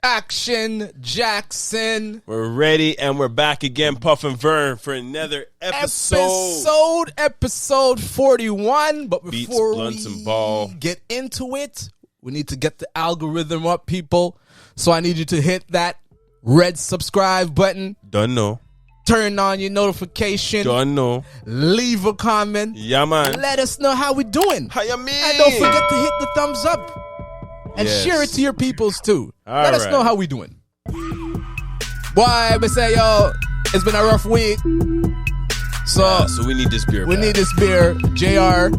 Action Jackson. We're ready and we're back again, Puff and Vern, for another Episode 41. But Beats, before blunts, we and ball. get into it, we need to get the algorithm up, people. So I need you to hit that red subscribe button. Don't know. Turn on your notification. Don't know. Leave a comment. Yeah, man. Let us know how we doing. How you mean? And don't forget to hit the thumbs up. And share it to your peoples too. Let us know how we doing. Boy, we say, yo, it's been a rough week. So we need this beer. We need this beer. JR.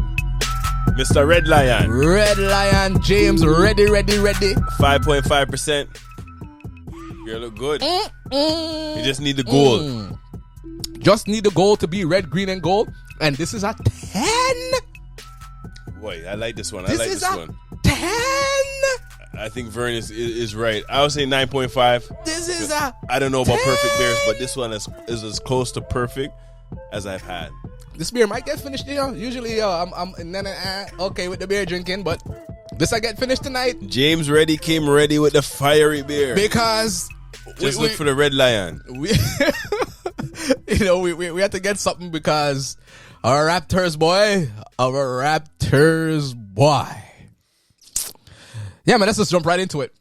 Mr. Red Lion. Red Lion. James, ready. 5.5%. Beer look good. You just need the gold. Just need the gold to be red, green, and gold. And this is a 10. Wait, I like this one. This is a 10. I think Vern is right. I would say 9.5. This is a I don't know about 10. perfect beers, but this one is as close to perfect as I've had. This beer might get finished, Usually, I'm okay with the beer drinking, but this I get finished tonight. James came ready with the fiery beer. Because Just look for the Red Lion. We had to get something because our Raptors boy. Yeah, man, let's just jump right into it.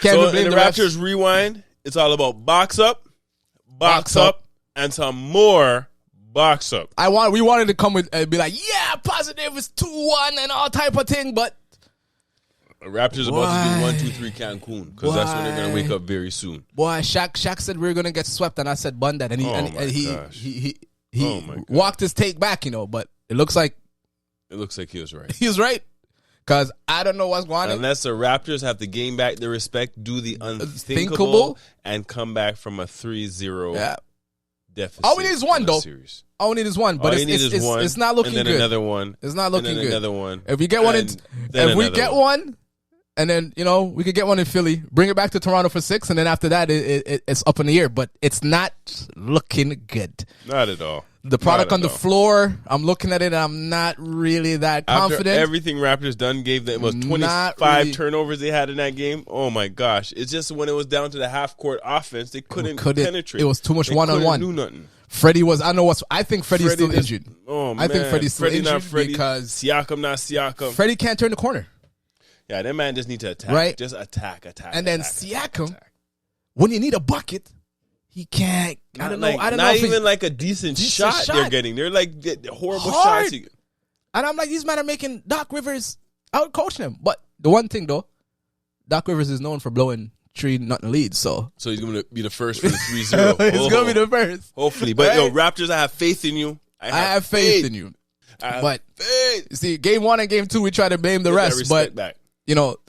So in the Raptors Rewind, it's all about box up, and some more box up. We wanted to come with be like, yeah, positive is 2-1 and all type of thing, but Raptors about to do 1-2-3 Cancun because that's when they're gonna wake up very soon. Boy, Shaq said we were gonna get swept, and I said bun that, and he walked his take back, but it looks like he was right. He was right. Because I don't know what's going on. Unless the Raptors have to gain back their respect, do the unthinkable, and come back from a 3-0 deficit. All we need is one, though. Series. All we need is one. But it's not looking good. And then another one. It's not looking good. Another one. If we get one, and then, we could get one in Philly, bring it back to Toronto for 6, and then after that, it's up in the air. But it's not looking good. Not at all. The product on the floor, I'm looking at it, and I'm not really that confident. After everything Raptors done gave them, it was 25 turnovers they had in that game. Oh, my gosh. It's just when it was down to the half-court offense, they couldn't penetrate. It was too much one-on-one. Do nothing. Freddie was, I think Freddie's still injured. Oh, man. I think Freddie's still injured not Freddie. because Siakam, not Siakam. Freddie can't turn the corner. Yeah, that man just need to attack. Right? Just attack. And then Siakam, when you need a bucket, he can't. I don't know. Not even like a decent shot they're getting. They're like horrible shots. And I'm like, these men are making Doc Rivers out-coach them. But the one thing, though, Doc Rivers is known for blowing 3-0 leads. So he's going to be the first for the 3-0. He's going to be the first. Hopefully. But, Raptors, I have faith in you. I have faith in you. But, see, game 1 and game 2, we try to blame the rest. But, back.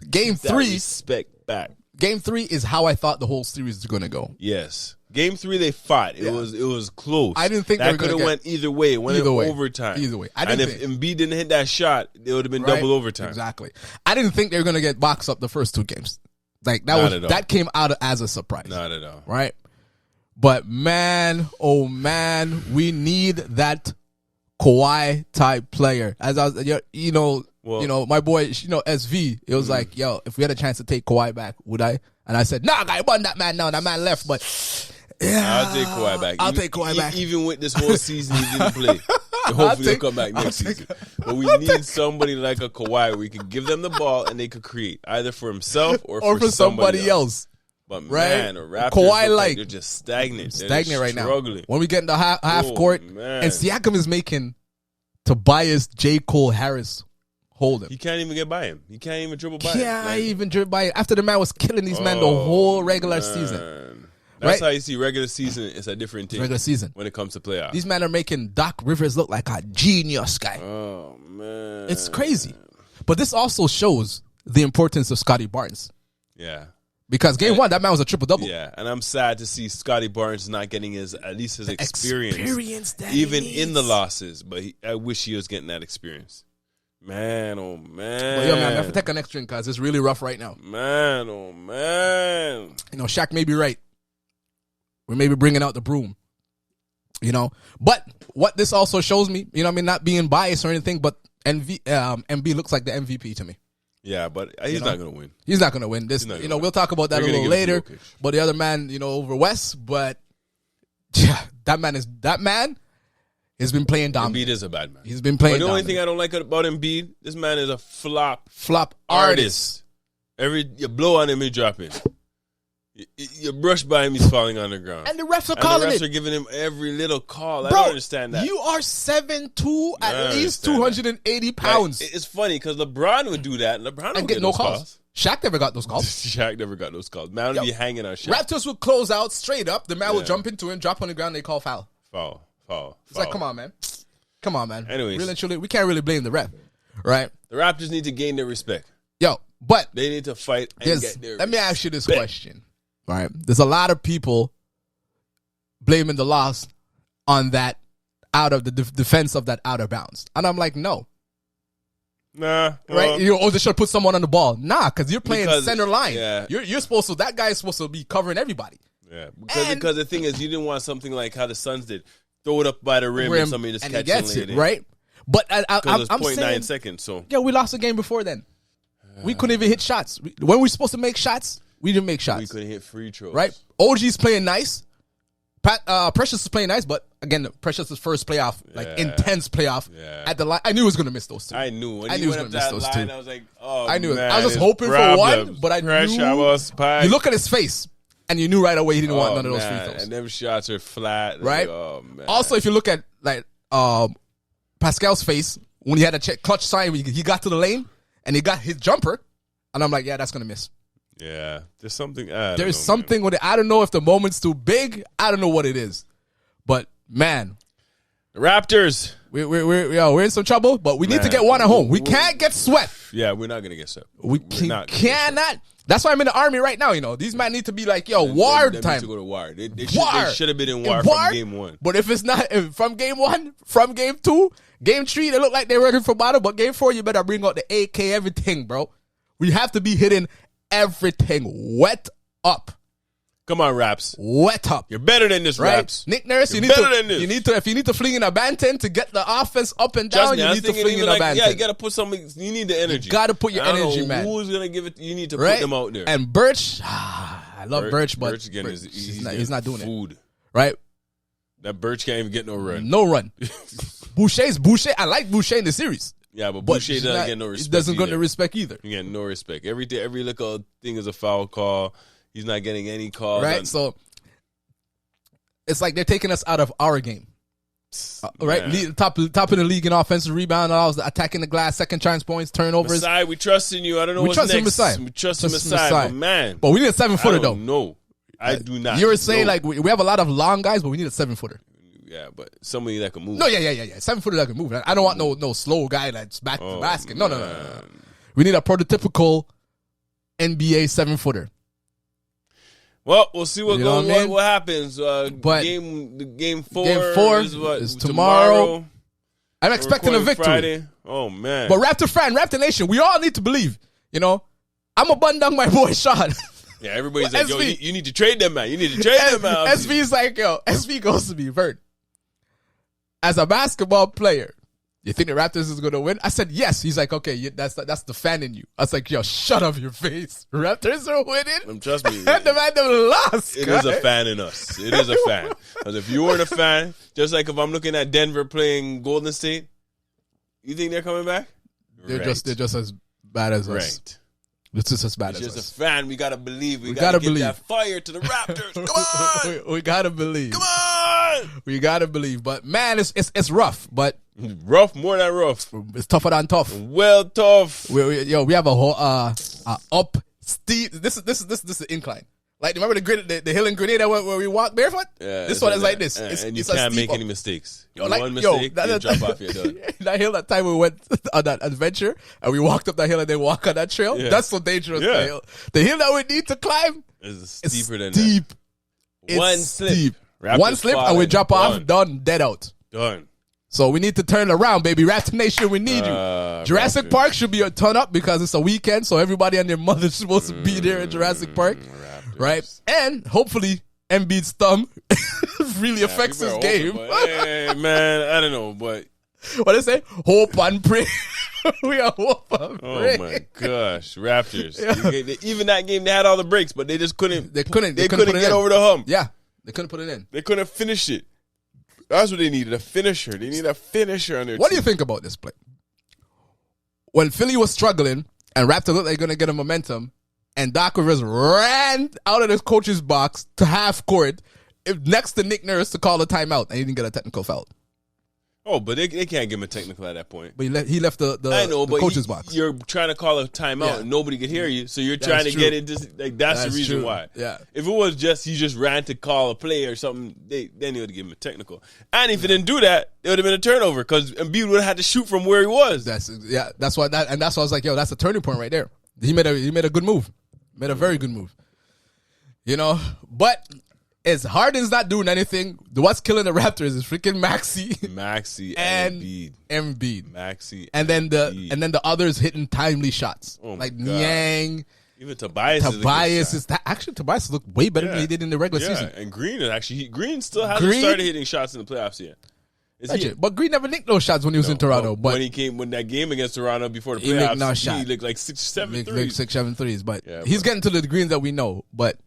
Game 3. Respect back. Game 3 is how I thought the whole series was going to go. Yes. Game 3 they fought. It was close. I didn't think that could have went either way. It went in overtime. Either way. If Embiid didn't hit that shot, it would have been double overtime. Exactly. I didn't think they were going to get boxed up the first 2 games. Like that came out as a surprise. Not at all. Right? But man, oh man, we need that Kawhi type player. As I was, my boy, SV, it was like, yo, if we had a chance to take Kawhi back, would I? And I said, nah, I won that man now. That man left, but yeah, I'll take Kawhi back. I'll take Kawhi back. Even with this whole season he didn't play. Hopefully he'll come back next season. But we need somebody like a Kawhi where we can give them the ball and they could create either for himself or for somebody else. But man, the Raptors Kawhi they're just stagnant. Stagnant right struggling. Now. When we get in the half court, man. And Siakam is making Tobias J. Cole Harris hold him. He can't even get by him. He can't even dribble by him. Can't even dribble by him. After the man was killing these men the whole regular season. That's how you see regular season is a different thing. Regular season. When it comes to playoffs. These men are making Doc Rivers look like a genius guy. Oh, man. It's crazy. But this also shows the importance of Scotty Barnes. Yeah. Because game 1, that man was a triple-double. Yeah, and I'm sad to see Scotty Barnes not getting at least his experience that even in the losses. But I wish he was getting that experience. Man, oh, man. But yo, man, I have to take an next drink because it's really rough right now. Man, oh, man. Shaq may be right. We may be bringing out the broom. But what this also shows me, you know what I mean, not being biased or anything, but MB looks like the MVP to me. Yeah, but he's not going to win. He's not going to win. This, we'll talk about that a little later. But the other man, over West, but yeah, that man has been playing dominant. Embiid is a bad man. He's been playing. But the only thing I don't like about Embiid, this man is a flop artist. You blow on him, he drop in. You brush by him, he's falling on the ground. And the refs are calling it. The refs are giving him every little call. I don't understand that. You are 7'2", at least 280 pounds. It's funny because LeBron would do that, and LeBron would get no calls. Shaq never got those calls. Shaq never got those calls. Man would be hanging on Shaq. Raptors would close out straight up. The man would jump into him, drop on the ground, they call foul. Foul. It's like, come on, man. Anyways. Really and truly, we can't really blame the ref, right? The Raptors need to gain their respect. But they need to fight and get their Let me ask you this question. All right. There's a lot of people blaming the loss on that out of the defense of that out of bounds. And I'm like, no. Nah. Right? They should put someone on the ball. Nah, because you're playing center line. Yeah. You're supposed to, that guy is supposed to be covering everybody. Yeah. Because the thing is, you didn't want something like how the Suns did. Throw it up by the rim and somebody just catch it. Right? But I'm saying, 0.9 seconds. So yeah, we lost the game before then. We couldn't even hit shots. When we were supposed to make shots, we didn't make shots. We couldn't hit free throws. Right? OG's playing nice. Precious is playing nice, but again, Precious' first playoff, intense playoff at the line. I knew he was going to miss those two. I knew. When he went up that line, I was like, oh, I knew man, I was just hoping for one, but I knew. You look at his face, and you knew right away he didn't want none of those free throws. And them shots are flat. Right? Like, oh, man. Also, if you look at Pascal's face, when he had a clutch sign, he got to the lane, and he got his jumper, and I'm like, yeah, that's going to miss. Yeah, there's something. There's something with it. I don't know if the moment's too big. I don't know what it is, but man, the Raptors. We're in some trouble, but we need to get one at home. We can't get swept. Yeah, we're not gonna get swept. We cannot. That's why I'm in the army right now. These men need to be like, war they time. Need to go to war. They should have been in war from game one. But if it's not from game one, from game two, game three, they look like they're ready for battle. But game four, you better bring out the AK, everything, bro. We have to be hitting everything wet up. Come on, Raps. Wet up. You're better than this, right? Raps. Nick Nurse, you need to if you need to fling in a Banton to get the offense up and down, you need to fling in a Banton. Yeah, you gotta put something. You need the energy. You gotta put your energy, man. Who's gonna give it? You need to put them out there. And Birch, I love Birch, but again he's not doing food. It. Right? That Birch can't even get no run. No run. Boucher. I like Boucher in the series. Yeah, but Boucher doesn't get no respect. He doesn't get no respect either. He get no respect. Every little thing is a foul call. He's not getting any calls. Right? So it's like they're taking us out of our game. Right? Top in the league in offensive rebound, attacking the glass, second chance points, turnovers. Masai, we trust in you. I don't know what's next. We trust in Masai, but man. But we need a 7-footer though. No, I do not. You were saying like we have a lot of long guys, but we need a 7-footer. Yeah, but somebody that can move. No, yeah. 7-footer that can move. I don't want no slow guy that's back to the basket. No. We need a prototypical NBA 7-footer. Well, we'll see what happens. But game four is tomorrow. I'm expecting a victory. Friday. Oh man! But Raptor Nation, we all need to believe. I'm a bun down my boy Sean. Yeah, everybody's like, yo, you need to trade them, man. You need to trade them, man. SV's like, SV goes to me, Vern. As a basketball player, you think the Raptors is going to win? I said, yes. He's like, okay, that's the fan in you. I was like, yo, shut up your face. Raptors are winning. Trust me. And the man lost. It is a fan in us. It is a fan. Because if you weren't a fan, just like if I'm looking at Denver playing Golden State, you think they're coming back? They're just as bad as us. Right. It's just as bad as us. Just a fan. We got to believe. We got to give that fire to the Raptors. Come on. we got to believe. Come on. We got to believe. But, man, it's rough. But rough, more than rough. It's tougher than tough. Well, tough. We have a whole up steep. This is an incline. Like, remember the hill in Grenada where we walk barefoot? Yeah, this one is like this. And you can't make any mistakes. One mistake, you drop off, you're done. That hill, that time we went on that adventure, and we walked up that hill and then walk on that trail, that's so dangerous. Yeah. The hill that we need to climb is steeper than steep. That. One slip. Steep. One slip and we drop off, done, dead out. Done. So we need to turn around, baby. Raptor Nation, we need you. Jurassic Park should be a ton up because it's a weekend, so everybody and their mother's supposed to be there at Jurassic Park. Right? And hopefully Embiid's thumb really affects his game. Hey, man, I don't know, but what they say? Hope and pray. We are hope and pray. Oh my gosh, Raptors! Yeah. Even that game, they had all the breaks, but they just couldn't. They couldn't get over the hump. Yeah, they couldn't put it in. They couldn't finish it. That's what they needed, a finisher. They need a finisher on their team. What do you think about this play? When Philly was struggling and Raptor looked like they're going to get a momentum, and Doc Rivers ran out of his coach's box to half court next to Nick Nurse to call a timeout, and he didn't get a technical foul. Oh, but they can't give him a technical at that point. But he left the coach's box. You're trying to call a timeout and nobody could hear you, so you're trying to get into that's the reason why. Yeah. If it was just he just ran to call a play or something, then they would give him a technical. And if he didn't do that, it would have been a turnover because Embiid would have had to shoot from where he was. That's why I was like, yo, that's a turning point right there. He made a good move. Made a very good move. You know, but as Harden's not doing anything, what's killing the Raptors is freaking Maxey and Embiid. Maxey and then the others hitting timely shots like Niang. Even Tobias Tobias looked way better than he did in the regular season. And Green still hasn't started hitting shots in the playoffs yet. But Green never nicked those shots when he was in Toronto. But when that game against Toronto before the playoffs, he looked like 6-7 threes. But he's getting to the Greens that we know. But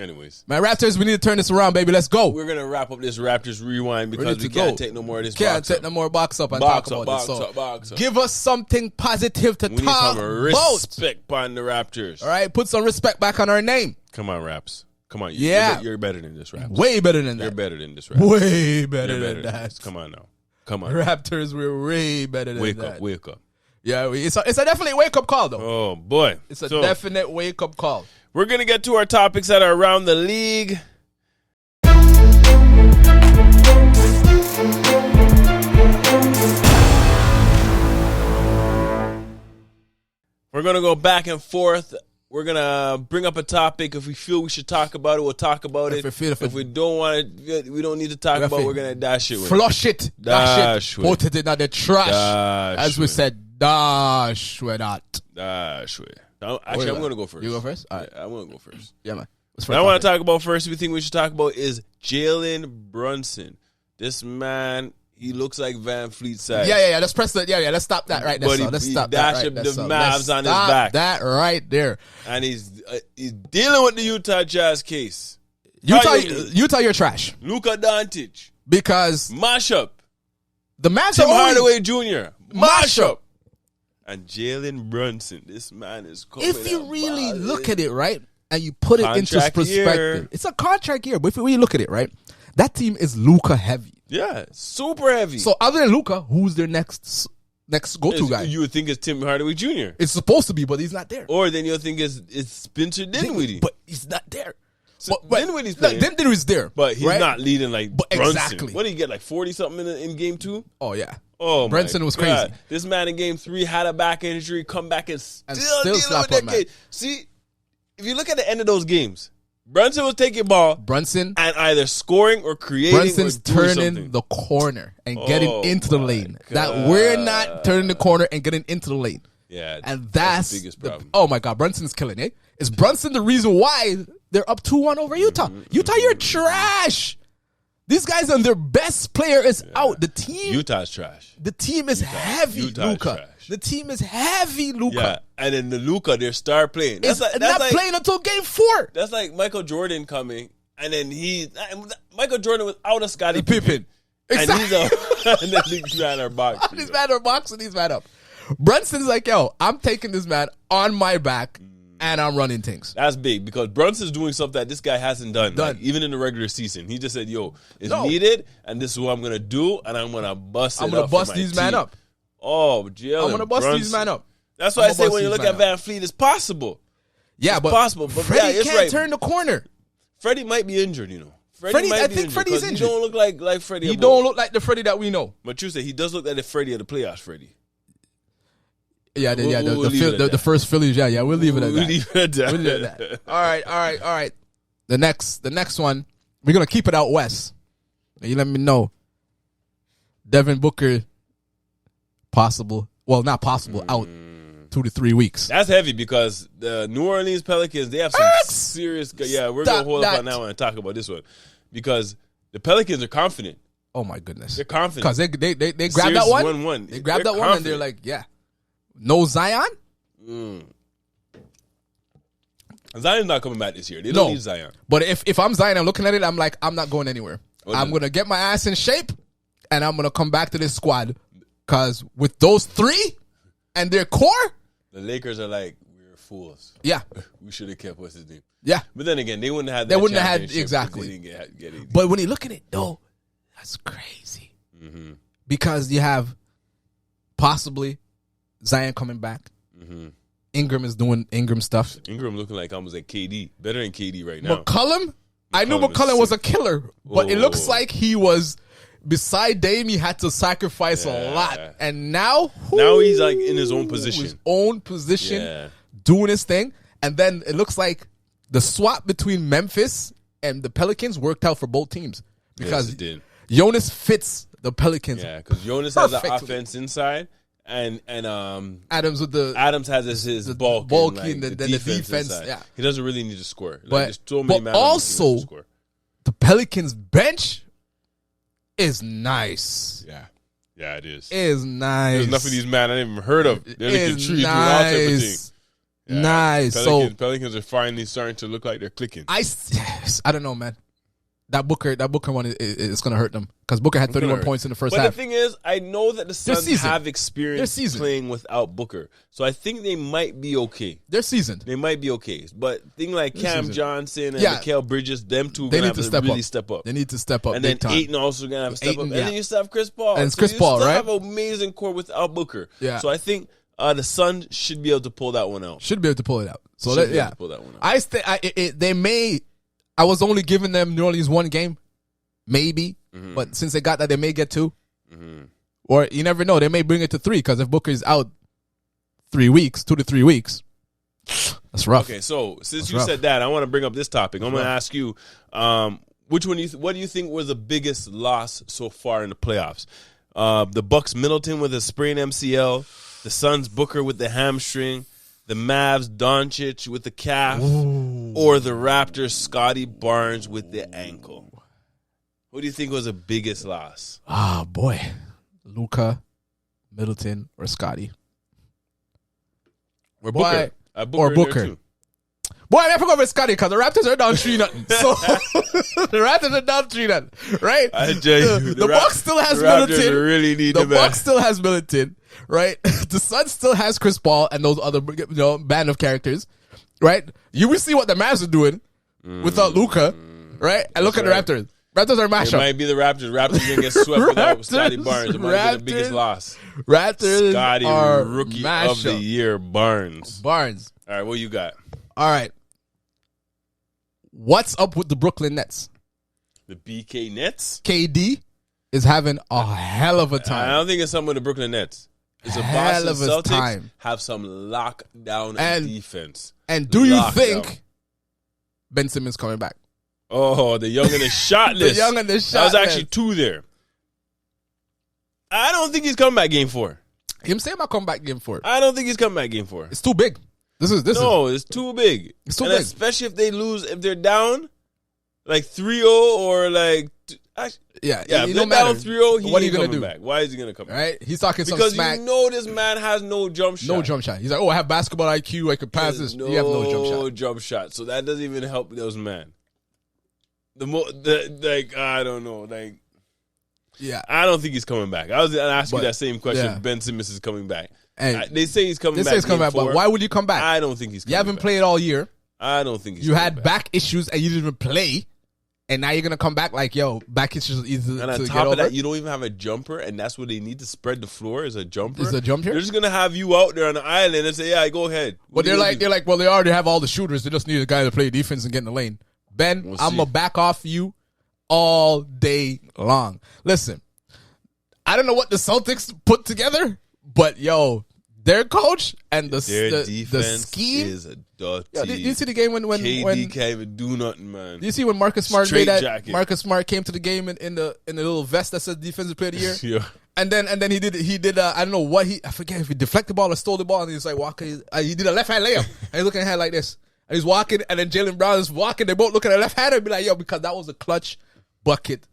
anyways, my Raptors, we need to turn this around, baby. Let's go. We're gonna wrap up this Raptors rewind because we can't take no more of this. Can't take no more box up and talk about this. Box up. Give us something positive to talk about. We need some respect on the Raptors. All right, put some respect back on our name. Come on, Raps. Come on, you're better than this, Raps. Way better than that. You're better than this, Raps. Way better than that. Come on now. Come on, Raptors. We're way better than that. Wake up. Yeah, it's a definite wake up call though. Oh boy, it's a definite wake up call. We're going to get to our topics that are around the league. We're going to go back and forth. We're going to bring up a topic. If we feel we should talk about it, we'll talk about it. If we don't want to, we don't need to talk about it, we're going to dash it with. Flush it. Dash it. Put it in the trash. As we said, dash with that. Dash with. Actually, I'm going to go first. You go first? All right. I'm going to go first. Yeah, man. I want to talk about first, we think we should talk about is Jalen Brunson. This man, he looks like Van Fleet size. Yeah. Let's press that. Yeah. Let's stop that right there. Let's stop that right there. The Mavs on his back. That right there. And he's dealing with the Utah Jazz case. Utah, you're trash. Luka Doncic. Because mash up. The Mavs Tim Hardaway Jr. Mash up. And Jalen Brunson, this man is coming. If you really look at it, right, and you put it into perspective, it's a contract year. But if you really look at it, right, that team is Luka heavy. Yeah, super heavy. So other than Luka, who's their next go-to guy? You would think it's Tim Hardaway Jr. It's supposed to be, but he's not there. Or then you'll think it's Spencer Dinwiddie. But he's not there. So Dinwiddie's playing. Dinwiddie's there. But he's not leading like Brunson. Exactly. What did he get, like 40-something in game 2? Oh, yeah. Oh, Brunson was crazy. This man in game 3 had a back injury, come back and still slap with up, that game. See, if you look at the end of those games, Brunson was taking ball and either scoring or creating. Brunson's turning the corner and getting into the lane. God. That we're not turning the corner and getting into the lane. Yeah, and that's the biggest problem. Oh my God, Brunson's killing it. Is Brunson the reason why they're up 2-1 over Utah? Utah, you're trash. These guys and their best player is out. The team, Utah's trash. The team is heavy, Luka. The team is heavy, Luka. Yeah, and then the Luka, their star playing. That's not playing until game 4. That's like Michael Jordan coming, and then Michael Jordan without a Scottie Pippen. Exactly. And then these men are boxing. These men are boxing these men up. Brunson's like, yo, I'm taking this man on my back. And I'm running things. That's big because Brunson's doing stuff that this guy hasn't done. Like, even in the regular season. He just said, yo, it's needed, and this is what I'm going to do, and I'm going to bust it up. I'm going to bust these men up. Oh, Jalen I'm going to bust these men up. That's why I say when you look at Van Fleet, it's possible. Yeah, it's possible. But Freddie can't turn the corner. Freddie might be injured, you know. I think Freddie's injured. He don't look like Freddie. He don't look like the Freddie that we know. But you say he does look like the Freddie of the playoffs, Freddie. Yeah, the first Phillies. Yeah, we'll leave it at that. We'll leave it at that. All right. The next one, we're gonna keep it out west. You let me know. Devin Booker, possible. Well, not possible. Out. 2 to 3 weeks. That's heavy because the New Orleans Pelicans, they have some serious. Yeah, we're going to hold up on that one and talk about this one because the Pelicans are confident. Oh, my goodness. They're confident. Because they grabbed that one. 1-1. They grabbed that one and they're like, yeah. No Zion? Zion's not coming back this year. They don't need Zion. But if I'm Zion, I'm looking at it, I'm like, I'm not going anywhere. I'm going to get my ass in shape and I'm going to come back to this squad. Because with those 3 and their core, the Lakers are like, we're fools. Yeah. We should have kept what's his name. Yeah. But then again, they wouldn't have that. They wouldn't have had, exactly. They didn't get it. But when you look at it, though, that's crazy. Because you have possibly Zion coming back. Ingram is doing Ingram stuff. Ingram looking like almost like KD. Better than KD right now. McCollum? I knew McCollum was a killer. But it looks like he was... Beside Dame, he had to sacrifice a lot. And now he's like in his own position. Doing his thing. And then it looks like the swap between Memphis and the Pelicans worked out for both teams. Because it did. Jonas fits the Pelicans. Yeah, because Jonas has the offense inside. And Adams has his bulk and the defense. Yeah. He doesn't really need to score. But also, the Pelicans bench is nice. Yeah, it is. Is nice. There's enough of these men I didn't even heard of. They're licking trees, doing all type of things. Yeah. Nice. Pelicans are finally starting to look like they're clicking. I don't know, man. That Booker one is going to hurt them because Booker had 31 points in the first half. But the thing is, I know that the Suns have experience playing without Booker, so I think they might be okay. They're seasoned. They might be okay. But thing like Cam Johnson and Mikal Bridges, them two they need to really step up. They need to step up. And then Ayton also going to have to step up. And then you still have Chris Paul. And it's Chris Paul, right? You still have an amazing core without Booker. Yeah. So I think the Suns should be able to pull that one out. Should be able to pull it out. So pull that one out. They may. I was only giving them New Orleans one game. Maybe, but since they got that, they may get 2. Or you never know, they may bring it to 3 because if Booker is out 3 weeks, 2 to 3 weeks, that's rough. Okay, so since you said that, I want to bring up this topic. I'm going to ask you, what do you think was the biggest loss so far in the playoffs? The Bucks Middleton with a sprained MCL, the Suns Booker with the hamstring, the Mavs Doncic with the calf, or the Raptors Scotty Barnes with the ankle? Who do you think was the biggest loss? Oh, boy. Luka, Middleton, or Scotty? Or Booker. Or Booker. Boy, I forgot about Scotty because the Raptors are down 3-0. So the Raptors are down 3-0, right? The Bucks still has Middleton. Really need the Bucks still has Middleton, right? The Suns still has Chris Paul and those other band of characters, right? You will see what the Mavs are doing without Luka, right? And look at the Raptors. Raptors are mashup. It might be the Raptors. Raptors going to get swept without Scotty Barnes. It might be the biggest loss. Raptors Scotty, are rookie mashup. of the year, Barnes. All right, what you got? All right. What's up with the Brooklyn Nets? The BK Nets? KD is having a hell of a time. I don't think it's something with the Brooklyn Nets. It's a Boston Celtics have some lockdown and defense. And do you think Ben Simmons coming back? Oh, the young and the shot list. The young and the shot list. That was actually 2 there. I don't think he's coming back game 4. Him saying about come back game 4. I don't think he's coming back game 4. It's too big. It's too big. It's too big. Especially if they lose, if they're down like 3-0 or like... Yeah, if they're down 3-0, what are you going to do? Back. Why is he going to come back? Right? He's talking some Because smack. you know this man has no jump shot. No jump shot. He's like, I have basketball IQ. I could pass this. You have no jump shot. No jump shot. So that doesn't even help those man. I don't know. I don't think he's coming back. I was going to ask you that same question if Ben Simmons is coming back. They say he's coming back. But why would you come back? I don't think he's coming back. You haven't played all year. I don't think he's You had back issues and you didn't even play. And now you're going to come back like, back issues easy. And on top of that, you don't even have a jumper, and that's what they need to spread the floor is a jumper. Is a jumper? They're just going to have you out there on the island and say, go ahead. But they're like, well, they already have all the shooters. They just need a guy to play defense and get in the lane. Ben, I'm going to back off you all day long. Listen, I don't know what the Celtics put together, but their coach and the scheme is a dirty. You see the game when KD can't even do nothing, man. Do you see when Marcus Smart Marcus Smart came to the game in the little vest that says Defensive Player of the Year? And then he did I don't know what I forget if he deflected the ball or stole the ball, and he was like walking. He did a left hand layup, and he's looking ahead like this, and he's walking, and then Jaylen Brown is walking. They both look at the left hand and be like, yo, because that was a clutch bucket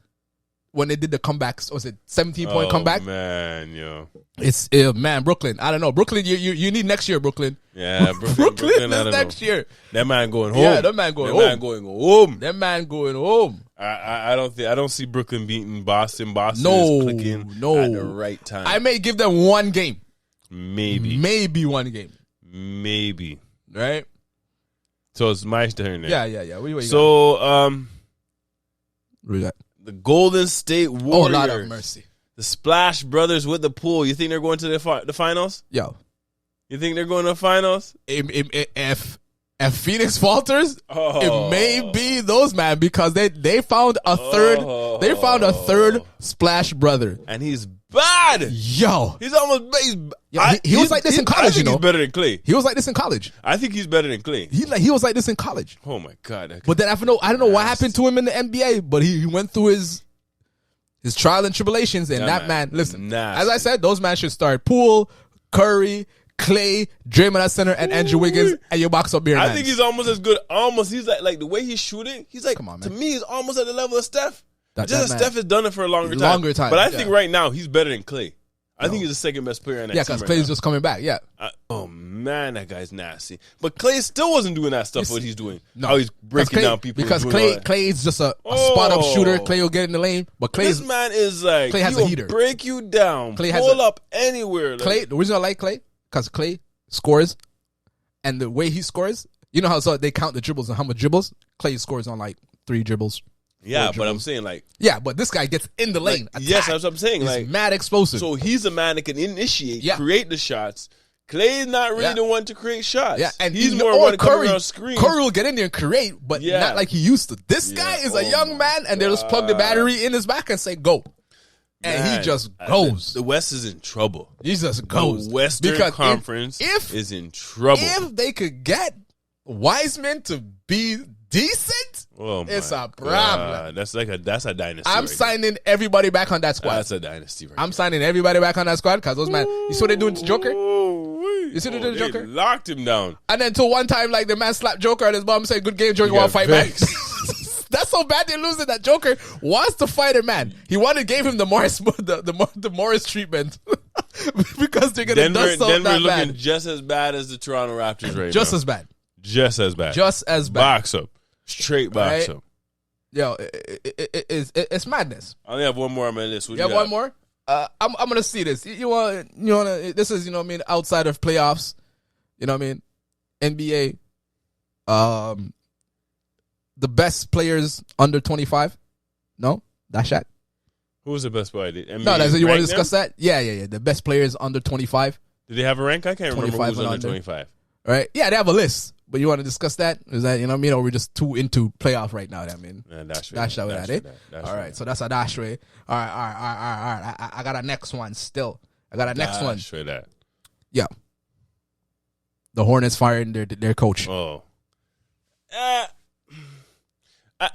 when they did the comebacks. Was it 17-point comeback? Man, yo, it's man, Brooklyn. I don't know, Brooklyn. You need next year, Brooklyn. Yeah, Brooklyn next year. That man going home. Yeah, that man going home. That man going home. I don't see Brooklyn beating Boston. Boston is clicking at the right time. I may give them one game. Maybe one game. Maybe. Right? So it's my turn now. Yeah. What we got? The Golden State Warriors. Oh, Lord have mercy. The Splash Brothers with the pool. You think they're going to the finals? Yo. You think they're going to the finals? If Phoenix falters, it may be those, man, because they found a third. They found a third Splash Brother, and he's bad. Yo, he's almost. He was like this in college. I think he's better than Clay. He was like this in college. I think he's better than Clay. He was like this in college. Oh my god! But then I don't know what happened to him in the NBA, but he went through his trial and tribulations, and that man, listen, as I said, those men should start Poole, Curry, Clay, Draymond at center, and Andrew Wiggins, and your box up beer. I think he's almost as good. He's like the way he's shooting. He's like, come on, man. To me, he's almost at the level of Steph. Steph has done it for a longer time. But I think right now he's better than Clay. I think he's the second best player in that team. Yeah, because Clay's just coming back. Yeah. Oh man, that guy's nasty. But Clay still wasn't doing that stuff. What he's doing? No, how he's breaking down people. Because Clay is just a spot up shooter. Clay will get in the lane, but this man is like Clay has a heater. Break you down. Clay pull up anywhere. Clay. The reason I like Clay because Clay scores, and the way he scores, you know how they count the dribbles and how much dribbles Clay scores on like 3 dribbles. Yeah, but I'm saying like... Yeah, but this guy gets in the lane. Yes, that's what I'm saying. He's like mad explosive. So he's a man that can initiate, create the shots. Clay's not really the one to create shots. Yeah, and he's more one to come around screen. Curry will get in there and create, but not like he used to. This guy is a young man, and they'll just plug the battery in his back and say, go. And he just goes. The West is in trouble. He just goes. The Western Conference is in trouble. If they could get Wiseman to be decent, it's a problem. That's a dynasty. I'm signing everybody back on that squad. That's a dynasty. I'm signing everybody back on that squad because those man. You see what they're doing to Joker? You see what they're doing to Joker? Locked him down. And then till one time, like the man slapped Joker on his bum, said, "Good game, Joker. Want to fight back?" That's so bad they're losing. That Joker wants to fight a man. He gave him the Morris treatment because they're gonna dust out Denver that looking bad. Just as bad as the Toronto Raptors right now. Just as bad. Just as bad. Box up. Straight box up. Yo, it's madness. I only have one more on my list. You have one more? I'm gonna see this. You want this is, outside of playoffs. You know what I mean? NBA. The best players under 25. No? That's Shaq. Who's the best player? No, you want to discuss that? Yeah. The best players under 25. Do they have a rank? I can't remember who's under 25. All right. Yeah, they have a list. But you want to discuss that? Is that, or we're just too into playoff right now? Dash that, eh? All right, so that's a dash way. All right. I got a next one still. Dash way that. Yeah. The Hornets firing their coach. Oh.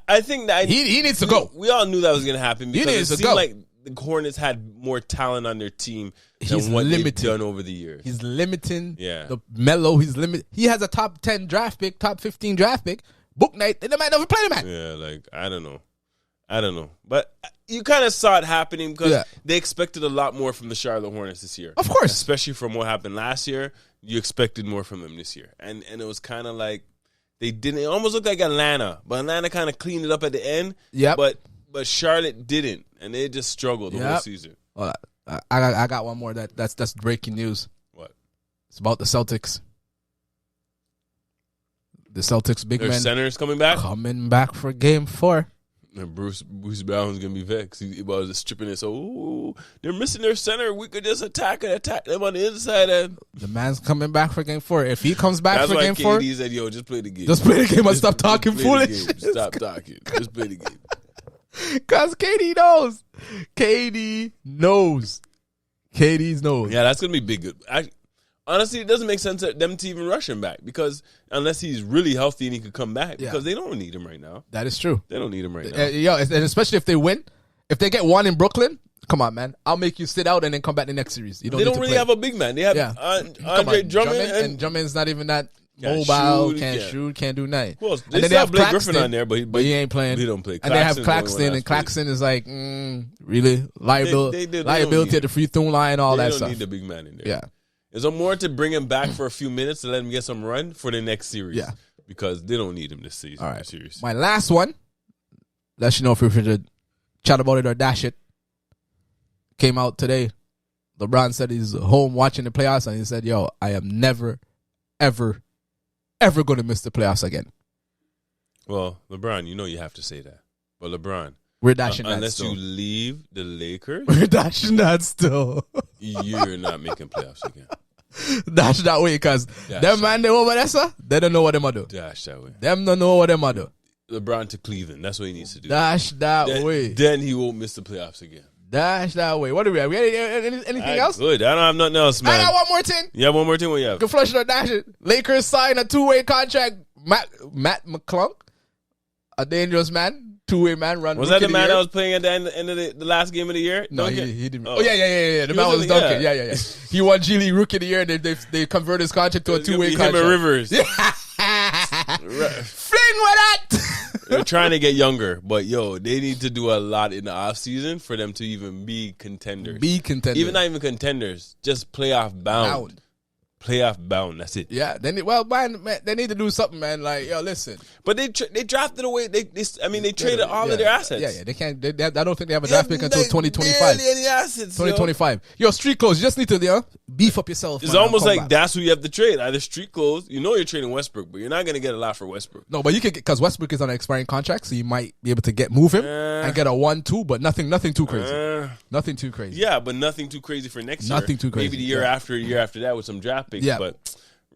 I think that he needs to go. We all knew that was going to happen because it seemed like the Hornets had more talent on their team than what they've done over the years. He's limiting the Melo. He has a top 10 draft pick, top 15 draft pick. Book night, and they might never play the man. Yeah, like, I don't know. But you kind of saw it happening because they expected a lot more from the Charlotte Hornets this year. Of course. Especially from what happened last year. You expected more from them this year. And it was kind of like they didn't. It almost looked like Atlanta. But Atlanta kind of cleaned it up at the end. Yeah. But Charlotte didn't. And they just struggled the whole season. Well, I got one more that's breaking news. What? It's about the Celtics. The Celtics big man. Their center's coming back? Coming back for game 4. And Bruce Brown's going to be vexed. He was just stripping it. So, they're missing their center. We could just attack them on the inside. And the man's coming back for game 4. If he comes back for game 4. That's why KD said, yo, just play the game. Just play the game and stop talking foolish. Stop talking. Just play the game. Because KD knows. KD knows. Yeah, that's going to be big. Honestly, it doesn't make sense for them to even rush him back because unless he's really healthy and he could come back because they don't need him right now. That is true. They don't need him right now. And especially if they win. If they get one in Brooklyn, Come on, man. I'll make you sit out and then come back the next series. You don't. They don't really have a big man. They have Andre Drummond, and Drummond's not even that mobile. Can't shoot. Can't do nothing. Well, and then they have Blake Griffin on there, but he ain't playing. He don't play. And they have Claxton, and Claxton is like really liability at the free throw line, all that stuff. They don't need the big man in there. Yeah. It's more to bring him back for a few minutes to let him get some run for the next series. Yeah. Because they don't need him this season. All right. Series. My last one, let you know if we're going to chat about it or dash it, came out today. LeBron said he's home watching the playoffs, and he said, yo, I am never, ever, ever going to miss the playoffs again. Well, LeBron, you have to say that. But LeBron, we're dashing that unless still. you leave the Lakers, we're dashing that still. You're not making playoffs again. Dash that way, because them man, they over there, sir, they don't know what them are do. Dash that way. Them don't know what them are do. LeBron to Cleveland. That's what he needs to do. Dash that way. Then he won't miss the playoffs again. Dash that way. What do we have? Anything else? Good. I don't have nothing else, man. I got one more thing. You have one more thing? What you have? Can flush it or dash it. Lakers sign a 2-way contract. Matt McClung, a dangerous man. 2-way man run. Was that the man that was playing at the end of the last game of the year? No, he didn't. Oh, yeah. The man was Duncan. Yeah. He won G League Rookie of the Year, and they converted his contract to a 2-way contract. Him and Rivers. Fling with that. They're trying to get younger, but they need to do a lot in the offseason for them to even be contenders. Even not even contenders, just playoff bound. Playoff bound. That's it. Yeah. They need to do something, man. Like, yo, listen. But they drafted away. They traded all of their assets. Yeah. They can't. I don't think they have a draft pick until 2025. Barely any assets. 2025. Yo, street clothes. You just need to beef up yourself. It's almost like that's who you have to trade. Either street clothes. You're trading Westbrook, but you're not gonna get a lot for Westbrook. No, but you can get, because Westbrook is on an expiring contract, so you might be able to move him and get a 1-2, but nothing too crazy. Nothing too crazy. Yeah, but nothing too crazy for next year. Nothing too crazy. Maybe the year after that with some draft picks. Yeah. But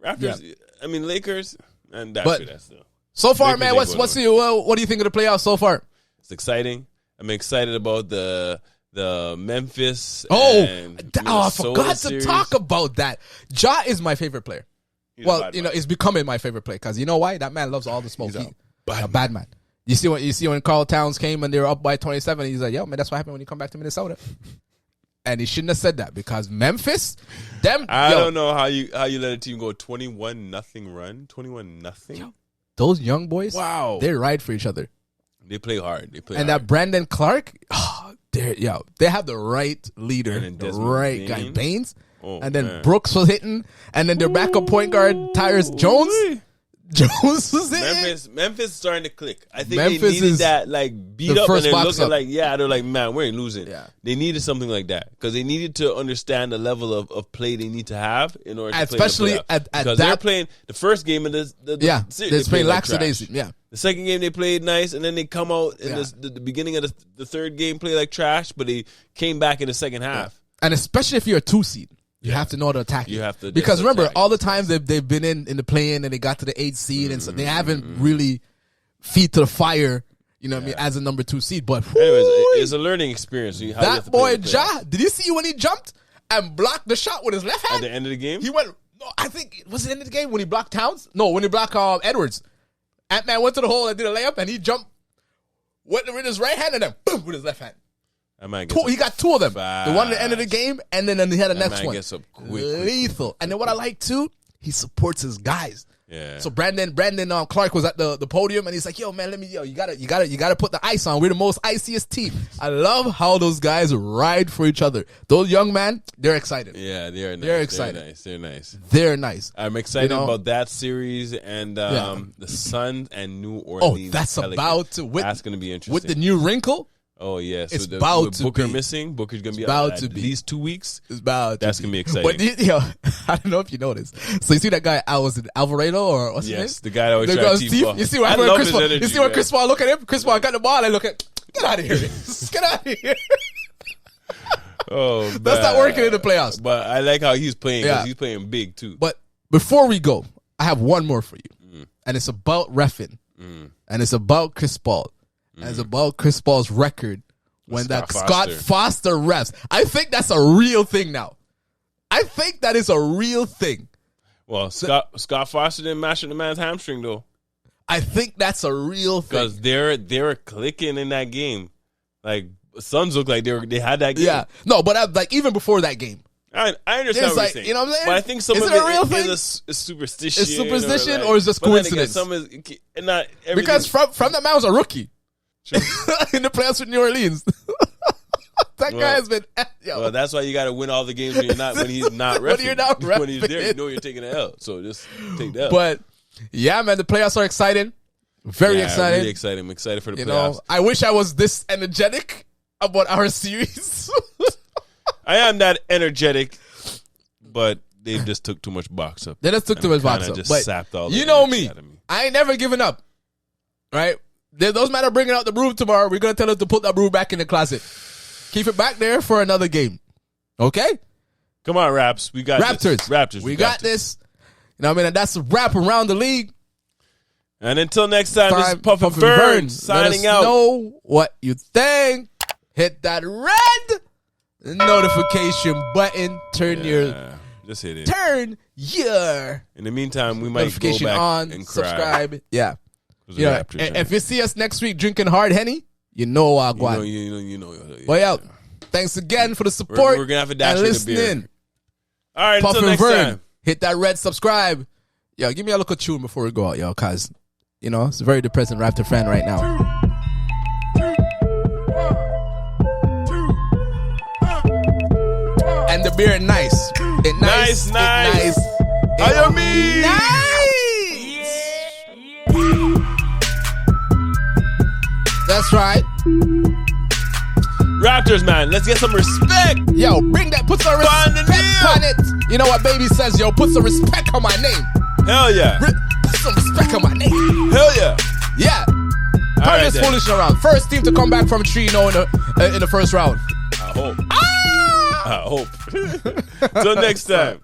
Raptors, Lakers, and that's that still. So far, man, what do you think of the playoffs so far? It's exciting. I'm excited about the Memphis. I forgot to talk about that. Ja is my favorite player. He's becoming my favorite player, because you know why? That man loves all the smoke. He's a bad man. You see when Karl Towns came and they were up by 27, he's like, yo, man, that's what happened when you come back to Minnesota. And he shouldn't have said that, because Memphis, I don't know how you let a team go 21-0 run, 21-0. Those young boys, wow, they ride for each other. They play hard. That Brandon Clark, they have the right leader, the right guy, Baines, and then Brooks was hitting, and then their backup point guard Tyus Jones. Jones was in. Memphis is starting to click. I think they needed that beat up, and they're looking they're like, man, we ain't losing. Yeah. They needed something like that, because they needed to understand the level of play they need to have in order to especially play at because they're playing the first game of the series. They're playing lackadaisy. Yeah. The second game they played nice, and then they come out in the beginning of the third game play like trash, but they came back in the second half. And especially if you're a 2 seed. You have to know how to attack. You have to, because remember, all the times they've been in the play-in and they got to the 8th seed, and so they haven't really feet to the fire. You know what I mean? As a number 2 seed, but anyways, it's a learning experience. That boy Ja, did you see when he jumped and blocked the shot with his left hand at the end of the game? He went. No, I think was it the end of the game when he blocked Towns? No, when he blocked Edwards. Ant-Man went to the hole and did a layup, and he jumped with his right hand and then boom with his left hand. He got 2 of them. The one at the end of the game, and then he had the next one. Lethal. And then what I like too, he supports his guys. Yeah. So Brandon Clark was at the podium, and he's like, "Yo, man, you gotta put the ice on. We're the most iciest team." I love how those guys ride for each other. Those young men, they're excited. Yeah, they're nice. They're excited. They're nice. I'm excited about that series and the Suns and New Orleans. Oh, that's Pelicans. That's going to be interesting with the new wrinkle. Oh yes, it's about to Booker be missing. Booker's gonna be out at least 2 weeks. It's about that's gonna be exciting. But I don't know if you know this. So you see that guy? Was it Alvarado or what's his name? Yes, the guy that always tries to teeth. You see what Chris Paul? You see what Chris Paul look at him? Chris Paul got the ball and look at. Get out of here! Get out of here! Oh, that's not working in the playoffs. But I like how he's playing. Yeah. He's playing big too. But before we go, I have one more for you, and it's about reffing, and it's about Chris Paul, and it's about Chris Paul's record. When that Scott Foster refs. I think that's a real thing now. I think that is a real thing. Well, Scott Foster didn't mash the man's hamstring, though. I think that's a real thing. Because they were clicking in that game. Like, Suns look like they had that game. Yeah, no, but like even before that game. I understand what you're saying. You know what I'm saying? But I think some is of it a real thing? Is a superstition. It's superstition or is just coincidence? Some is not because from that man was a rookie in the playoffs with New Orleans. That guy has been. Well, that's why you got to win all the games when he's not reffing. When you're not reffing. When he's there, you know you're taking an L. So just take that. But yeah, man, the playoffs are exciting. Very exciting. Really exciting. I'm excited for the playoffs. Know, I wish I was this energetic about our series. I am that energetic, but they just took too much box up. They just took too much box up. Just but sapped all you know me. I ain't never giving up. Right? Those men are bringing out the broom tomorrow. We're going to tell them to put that broom back in the closet. Keep it back there for another game. Okay? Come on, Raps. We got Raptors. This. Raptors. We got this. You know what I mean? And that's a wrap around the league. And until next time, this is Puff and Vern signing out. Let us know what you think. Hit that red notification button. Just hit it. Turn your In the meantime, we might notification go back on, and cry. subscribe. Yeah. If you see us next week drinking hard Henny, you know our guan. You know. But yeah, thanks again for the support. We're gonna have a dash and with listening. All right, Puff until and next Vern, time. hit that red subscribe. Yo, give me a little tune before we go out, yo, cause it's a very depressing Raptor fan right now. And the beer nice. Nice. Nice. I mean, That's right. Raptors, man, let's get some respect. Yo, put some respect on it. You know what baby says, yo, put some respect on my name. Hell yeah. Put some respect on my name. Hell yeah. Yeah. Turn this foolishness around. First team to come back from 3-0 in the first round. I hope. Till next time.